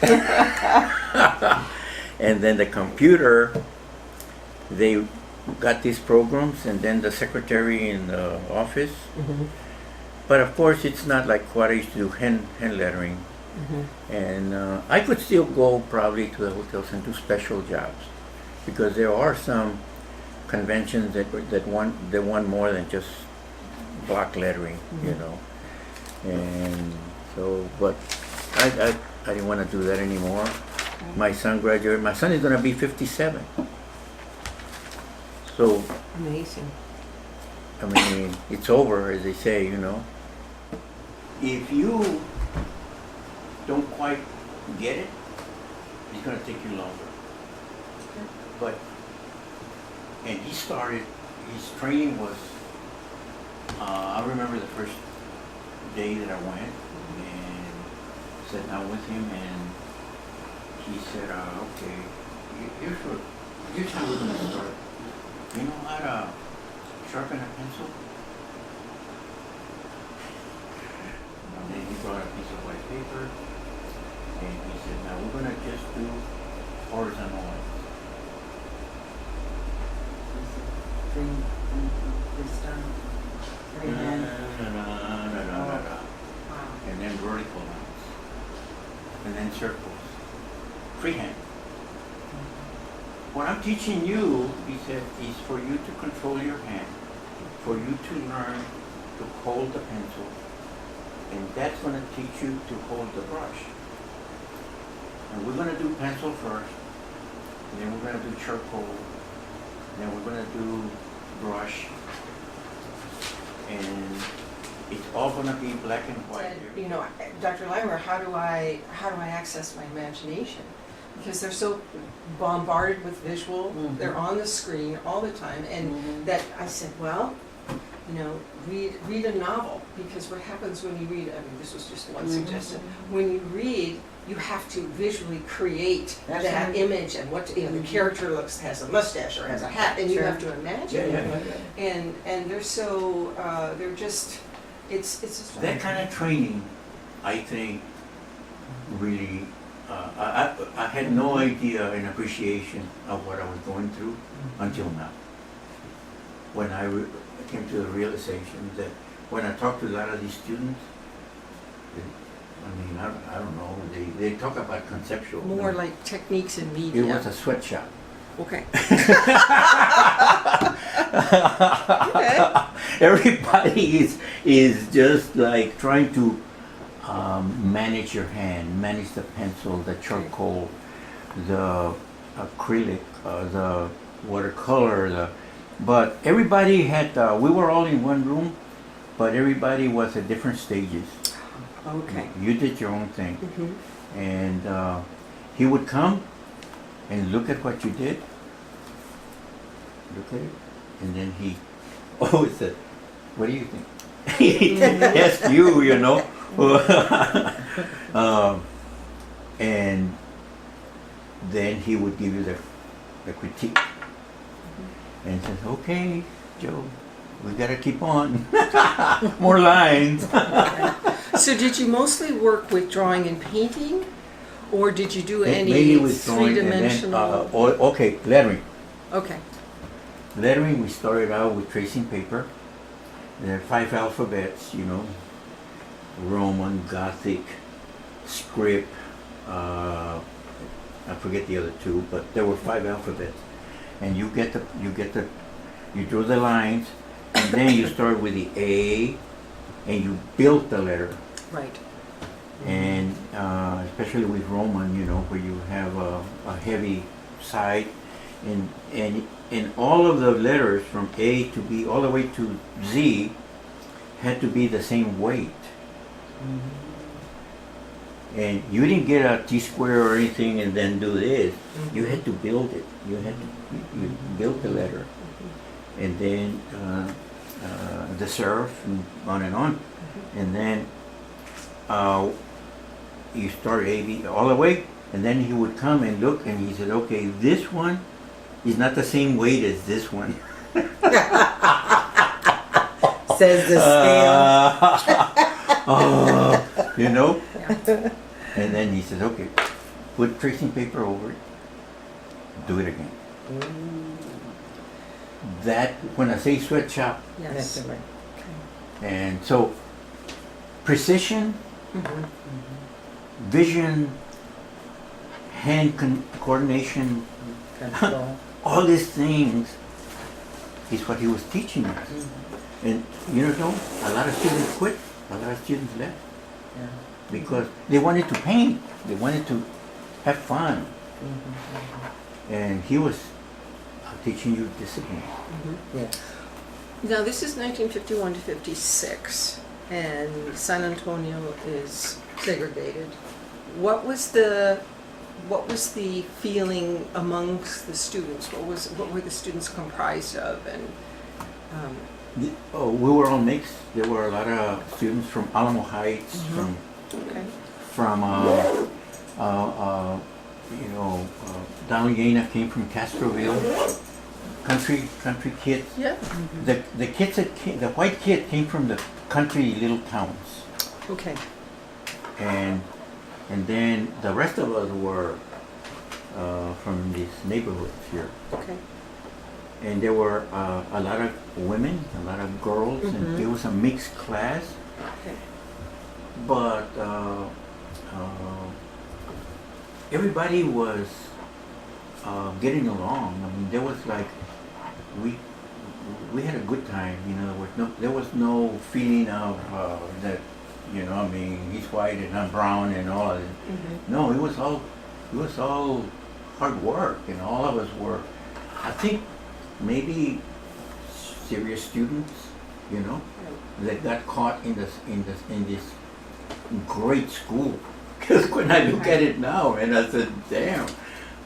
And then the computer, they got these programs, and then the secretary in the office. Mm-hmm. But of course, it's not like what I used to do, hand lettering. Mm-hmm. And I could still go probably to the hotels and do special jobs, because there are some conventions that want more than just block lettering, mm-hmm. And so, but I didn't want to do that anymore. Okay. My son graduated. My son is going to be 57. So amazing. I mean, it's over, as they say, If you don't quite get it, it's going to take you longer. Okay. But, and his training was, I remember the first day that I went and sat down with him, and he said, okay, here's how we're going to start. You know how to sharpen a pencil? And then he brought a piece of white paper, and he said, now we're gonna just do horizontal lines. Freehand. And then vertical lines. And then circles. Freehand. What I'm teaching you, he said, is for you to control your hand, for you to learn to hold the pencil, and that's going to teach you to hold the brush. And we're going to do pencil first, and then we're going to do charcoal, and then we're going to do brush, and it's all going to be black and white. You know, Dr. Leimer, how do I access my imagination? Because they're so bombarded with visual, they're on the screen all the time, and that I said, well, you know, read a novel, because what happens when you read, I mean, this was just one suggestion, when you read, you have to visually create that image and what, you know, the character has a mustache or has a hat, and you have to imagine it. And they're so, they're just, it's just that kind of training, I think, really, I had no idea and appreciation of what I was going through until now. When I came to the realization that when I talk to a lot of these students, I mean, I don't know, they talk about conceptual. more like techniques in media. It was a sweatshop. Okay. Everybody is just like trying to manage your hand, manage the pencil, the charcoal, the acrylic, the watercolor, but everybody had, we were all in one room, but everybody was at different stages. Okay. You did your own thing. And he would come and look at what you did, look at it, and then he always said, what do you think? He asked you, you know. And then he would give you the critique. And says, okay, Joe, we gotta keep on. More lines. So did you mostly work with drawing and painting, or did you do any Mainly with drawing and then, three-dimensional? okay, lettering. Okay. Lettering, we started out with tracing paper. There are 5 alphabets, you know, Roman, Gothic, script, I forget the other 2, but there were 5 alphabets. And you draw the lines, and then you start with the A, and you build the letter. Right. And especially with Roman, you know, where you have a heavy side, and all of the letters from A to B all the way to Z had to be the same weight. And you didn't get a T-square or anything and then do this. You had to build it. You build the letter, and then the serif, and on, and then you start A, B, all the way, and then he would come and look, and he said, okay, this one is not the same weight as this one. Says the scale. You know? And then he says, okay, put tracing paper over it, do it again. That, when I say sweatshop, Yes. That's right. and so precision, vision, hand coordination, Control. all these things is what he was teaching us. And you know, a lot of students quit, a lot of students left, Yeah. because they wanted to paint, they wanted to have fun. And he was teaching you discipline. Yeah. Now this is 1951 to 56, and San Antonio is segregated. What was the feeling amongst the students? What were the students comprised of? And We were all mixed. There were a lot of students from Alamo Heights, okay. from Don Gaina came from Castroville, country kids. Yeah. The kids the white kid came from the country little towns. Okay. and then the rest of us were from these neighborhoods here. Okay. And there were a lot of women, a lot of girls, and it was a mixed class. Okay. But everybody was getting along. I mean, there was like we had a good time. You know, there was no feeling of that. You know, I mean, he's white and I'm brown and all of it. No, it was all hard work, and all of us were. I think maybe serious students, you know, that got caught in this great school. Because when I look at it now, and I said, damn,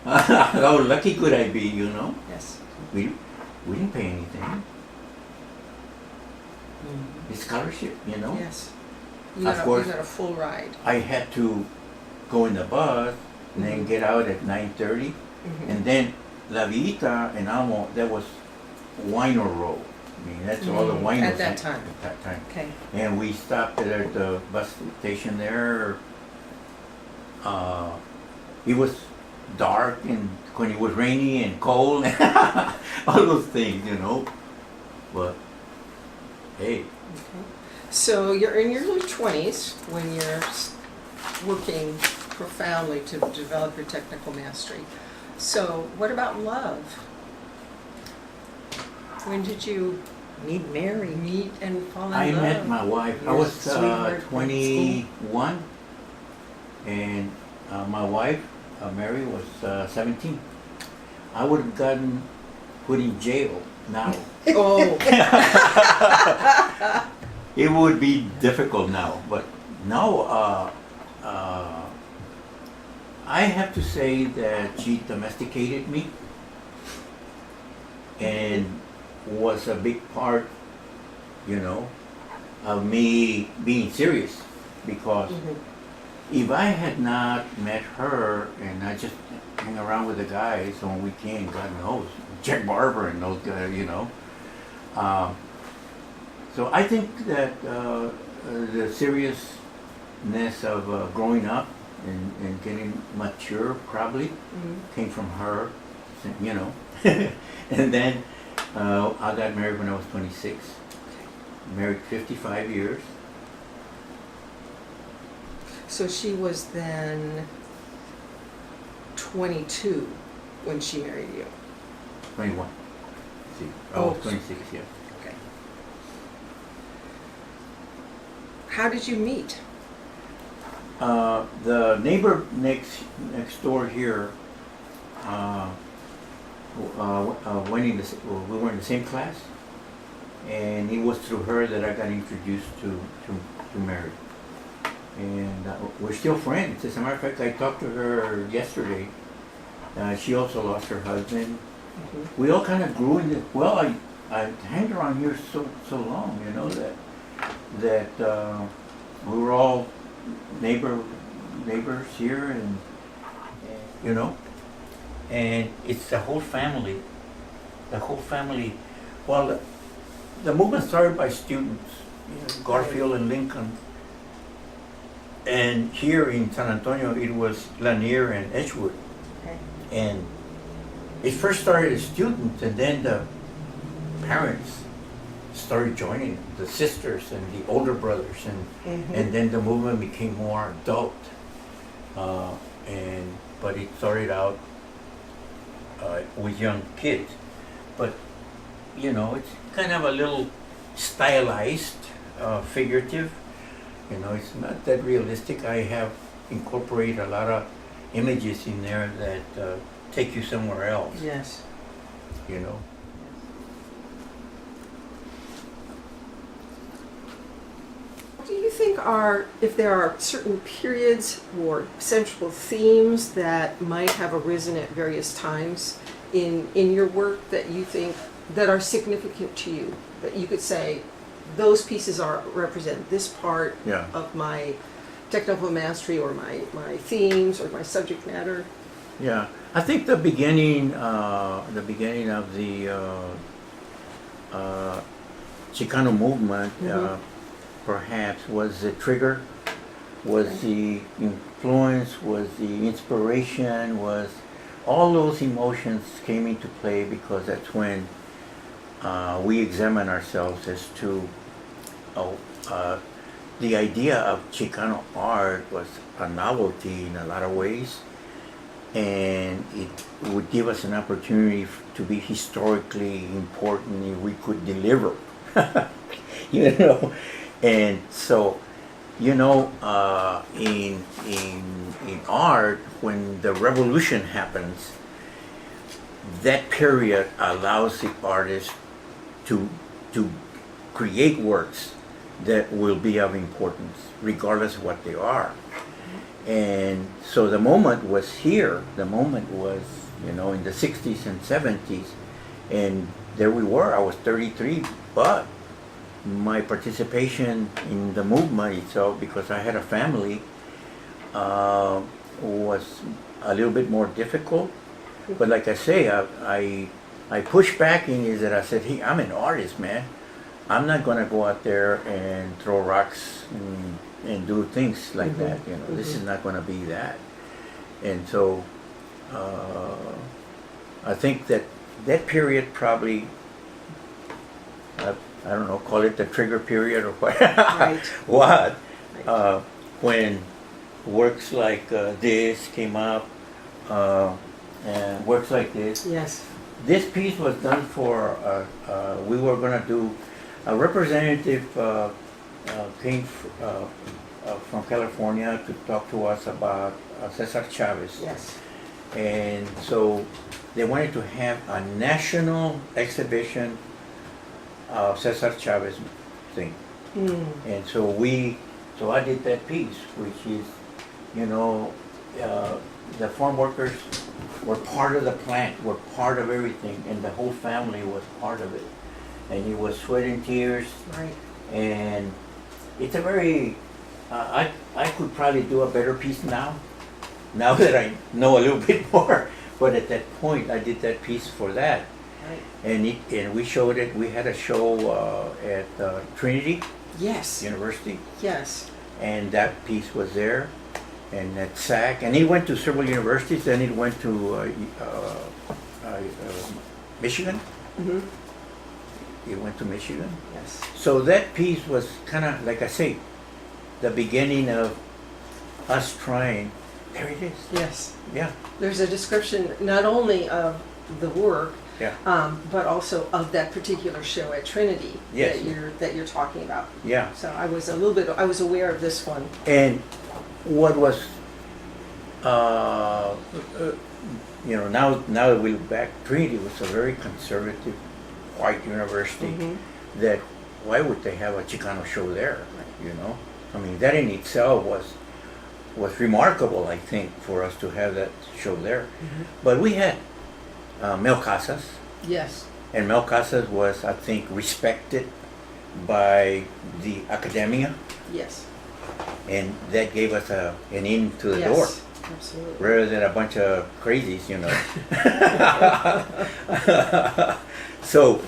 how lucky could I be, you know? Yes. We didn't pay anything. It's scholarship, you know? Yes. Of course. You got a full ride. I had to go in the bus and then get out at 9:30, and then La Villita and Almo, that was Wino Road. I mean, that's all the winos At that time. At that time. Okay. And we stopped at the bus station there. It was dark, and when it was rainy and cold, all those things, you know. But hey, Okay. So you're in your early 20s when you're working profoundly to develop your technical mastery. So what about love? When did you Meet Mary. meet and fall in I love? met my wife. I Your was sweetheart from 21, and my wife, Mary, was 17. I would have gotten put in jail now. Oh. It would be difficult now, but now I have to say that she domesticated me and was a big part, you know, of me being serious. Because if I had not met her and I just hang around with the guys on weekend, God knows, Jack Barber and those guys, you know. So I think that the seriousness of growing up and getting mature probably came from her, you know. And then I got married when I was 26. Married 55 years. So she was then 22 when she married you. 21. See, I was 26, yeah. Okay. How did you meet? The neighbor next door here we were in the same class, and it was through her that I got introduced to Mary. And we're still friends. As a matter of fact, I talked to her yesterday. She also lost her husband. We all kind of grew in I hanged around here so long, you know, that we were all neighbors here, and you know, and it's the whole family. Well, the movement started by students, you know, Garfield and Lincoln, and here in San Antonio it was Lanier and Edgewood. Okay. And it first started as students, and then the parents started joining, the sisters and the older brothers, and then the movement became more adult. But it started out with young kids. But you know, it's kind of a little stylized, figurative. You know, it's not that realistic. I have incorporated a lot of images in there that take you somewhere else. Yes. You know. What do you think if there are certain periods or central themes that might have arisen at various times in your work that you think that are significant to you, that you could say those pieces represent this part Yeah. of my technical mastery or my themes or my subject matter? Yeah, I think the beginning of the Chicano movement perhaps was the trigger, was the influence, was the inspiration, was all those emotions came into play because that's when we examine ourselves as to the idea of Chicano art was a novelty in a lot of ways, and it would give us an opportunity to be historically important if we could deliver, you know. And so, you know, in art, when the revolution happens, that period allows the artist to create works that will be of importance, regardless of what they are. And so the moment was here. The moment was, you know, in the 60s and 70s, and there we were. I was 33, but my participation in the movement itself, because I had a family, was a little bit more difficult. But like I say, I pushed back in is that I said, hey, I'm an artist, man. I'm not going to go out there and throw rocks and do things like that. You know, this is not going to be that. And so I think that period probably, I don't know, call it the trigger period or what. Right. What? When works like this came up, and works like this. Yes. This piece was done for, we were going to do, a representative came from California to talk to us about Cesar Chavez. Yes. And so they wanted to have a national exhibition of Cesar Chavez thing. And so I did that piece, which is, you know, the farm workers were part of the plant, were part of everything, and the whole family was part of it. And it was sweat and tears. Right. And it's a very, I could probably do a better piece now that I know a little bit more. But at that point, I did that piece for that. Right. And we showed it, we had a show at Trinity Yes. University. Yes. And that piece was there. And at SAC, and it went to several universities, then it went to Michigan. Mm-hmm. It went to Michigan. Yes. So that piece was kind of, like I say, the beginning of us trying. There it is. Yes. Yeah, There's a description not only of the work, yeah, but also of that particular show at Trinity Yes. that you're talking about. yeah. So I was aware of this one. And what was, you know, now that we look back, Trinity was a very conservative white university. Mm-hmm. That why would they have a Chicano show there? You know, I mean, that in itself was remarkable, I think, for us to have that show there. Mm-hmm. But we had Mel Casas, Yes. and Mel Casas was, I think, respected by the academia, Yes. and that gave us an in to the door, Yes. Absolutely. rather than a bunch of crazies, you know. So,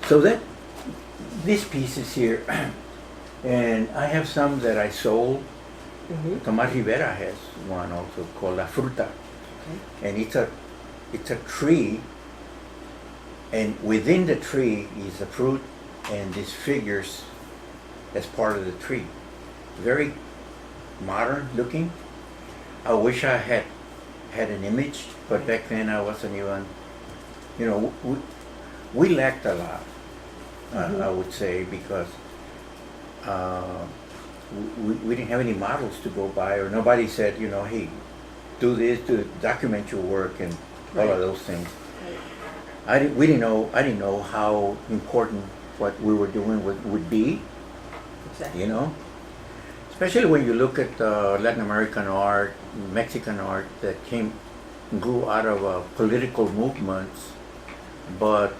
so that this piece is here, and I have some that I sold. Mm-hmm. Tomás Rivera has one also called La Fruta, Okay. and it's a tree, and within the tree is a fruit, and these figures as part of the tree. Very modern looking. I wish I had an image, but back then I wasn't even, you know, we lacked a lot, I would say, because we didn't have any models to go by, or nobody said, you know, hey, do this, document your work, and all of those things. Right. I didn't know how important what we were doing would be, Exactly. you know. Especially when you look at Latin American art, Mexican art that grew out of political movements, but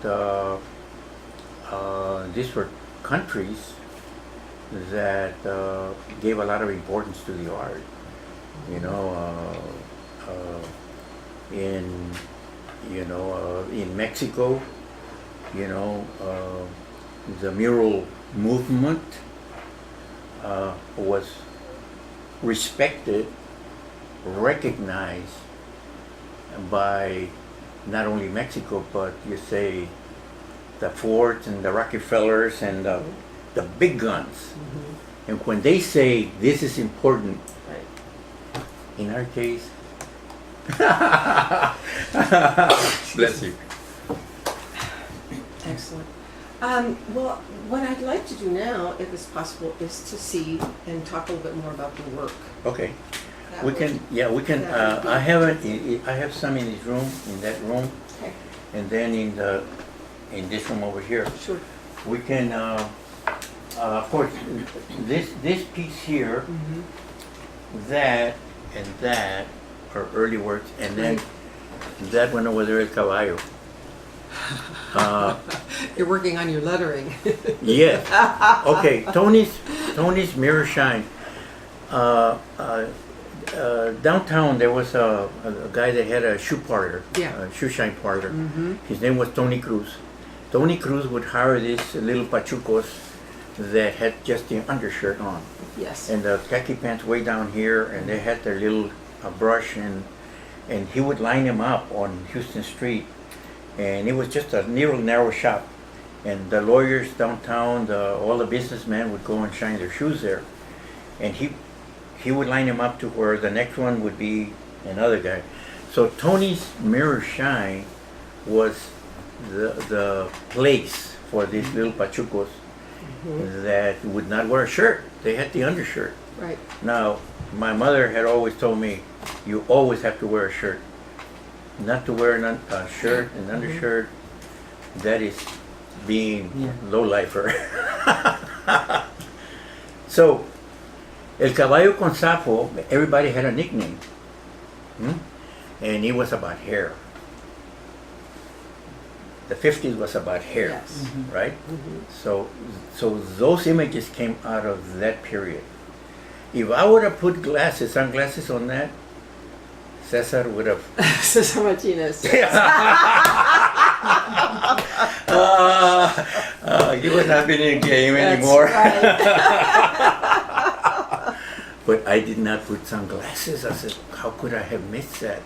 these were countries that gave a lot of importance to the art. You know, in Mexico, you know, the mural movement was respected, recognized by not only Mexico, but you say the Fords and the Rockefellers and the big guns. And when they say this is important, Right. in our case, bless you. Excellent. Well, what I'd like to do now, if it's possible, is to see and talk a little bit more about the work. Okay, That we would- can. Yeah, we can. that would be- I have it. I have some in this room, in that room, Okay, and then in this room over here. sure. We can. Of course, this piece here, that and that are early works, and then that one over there is caballo. You're working on your lettering. Yes. Okay. Tony's mirror shine. Downtown there was a guy that had a shoe parlor, Yeah. a shoe shine parlor. His name was Tony Cruz. Tony Cruz would hire these little pachucos that had just the undershirt on Yes. and the khaki pants way down here, and they had their little brush, and he would line them up on Houston Street, and it was just a narrow shop, and the lawyers downtown, all the businessmen would go and shine their shoes there, and he would line them up to where the next one would be another guy. So Tony's mirror shine was the place for these little pachucos that would not wear a shirt. They had the undershirt. Right. Now, my mother had always told me, you always have to wear a shirt. Not to wear a shirt, an undershirt, that is being low-lifer. So, El Caballo con Sapo, everybody had a nickname. And it was about hair. The 50s was about hair, Yes. right? So those images came out of that period. If I would have put sunglasses on that, Cesar would have. Cesar Martinez. You would not be in the game That's anymore. right. But I did not put sunglasses. I said, how could I have missed that?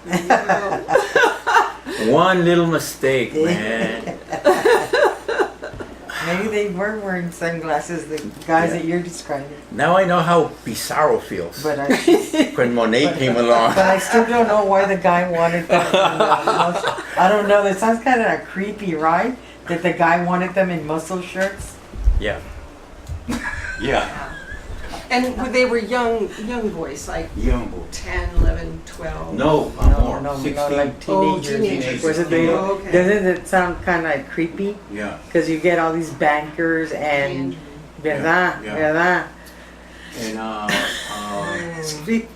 One little mistake, man. Maybe they were wearing sunglasses, the guys that you're describing. Now I know how Pizarro feels But I, when Monet came along. but I still don't know why the guy wanted them. I don't know. That sounds kind of creepy, right? That the guy wanted them in muscle shirts. Yeah. Yeah. And they were young boys, like Young boy. 10, 11, 12. No, more. no, 16. like Oh, teenagers. teenagers. Was it they, Oh, okay. Doesn't it sound kind of like creepy? Yeah. Because you get all these bankers and verdad, Yeah. verdad. And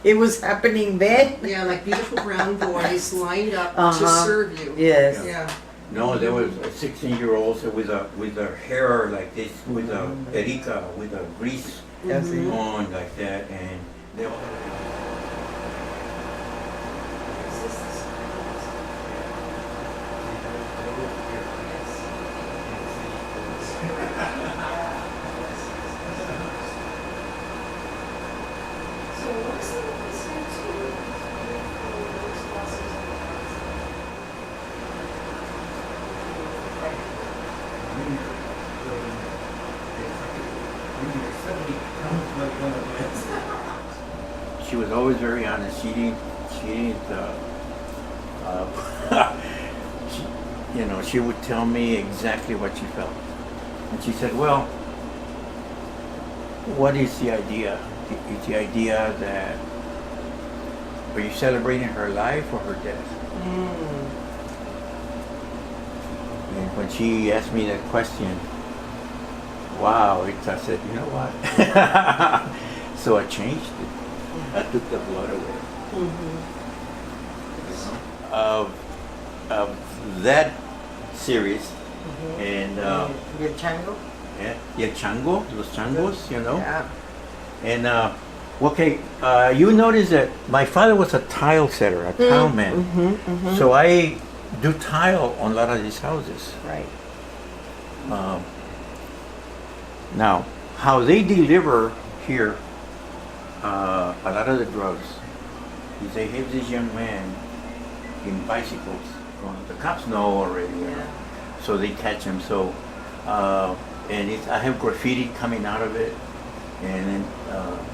It was happening then. Yeah, like beautiful brown boys lined up to Uh-huh. serve you. Yes. Yeah. no, there was 16-year-olds with their hair like this, with a perica, with a grease Yes, Mhm. on like that, and they all. She was always very honest. She didn't, she would tell me exactly what she felt. And she said, well, what is the idea? Is the idea that, are you celebrating her life or her death? And when she asked me that question, wow, I said, you know what? So I changed it. I took the blood away. Of that series, and Your chango? yeah, y el chango, los changos, you know. Yeah. And okay, you notice that my father was a tile setter, a tile man. So I do tile on a lot of these houses. Right. Now, how they deliver here, a lot of the drugs, they have this young man in bicycles. Well, the cops know already, you know, so they catch him. So, and I have graffiti coming out of it. And then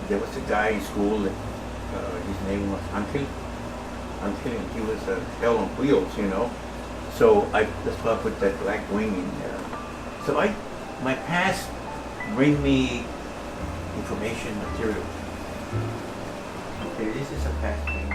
there was a guy in school that his name was Angel, and he was hell on wheels, you know. So that's why I put that black wing in there. So my past bring me information, material. Okay, this is a past page.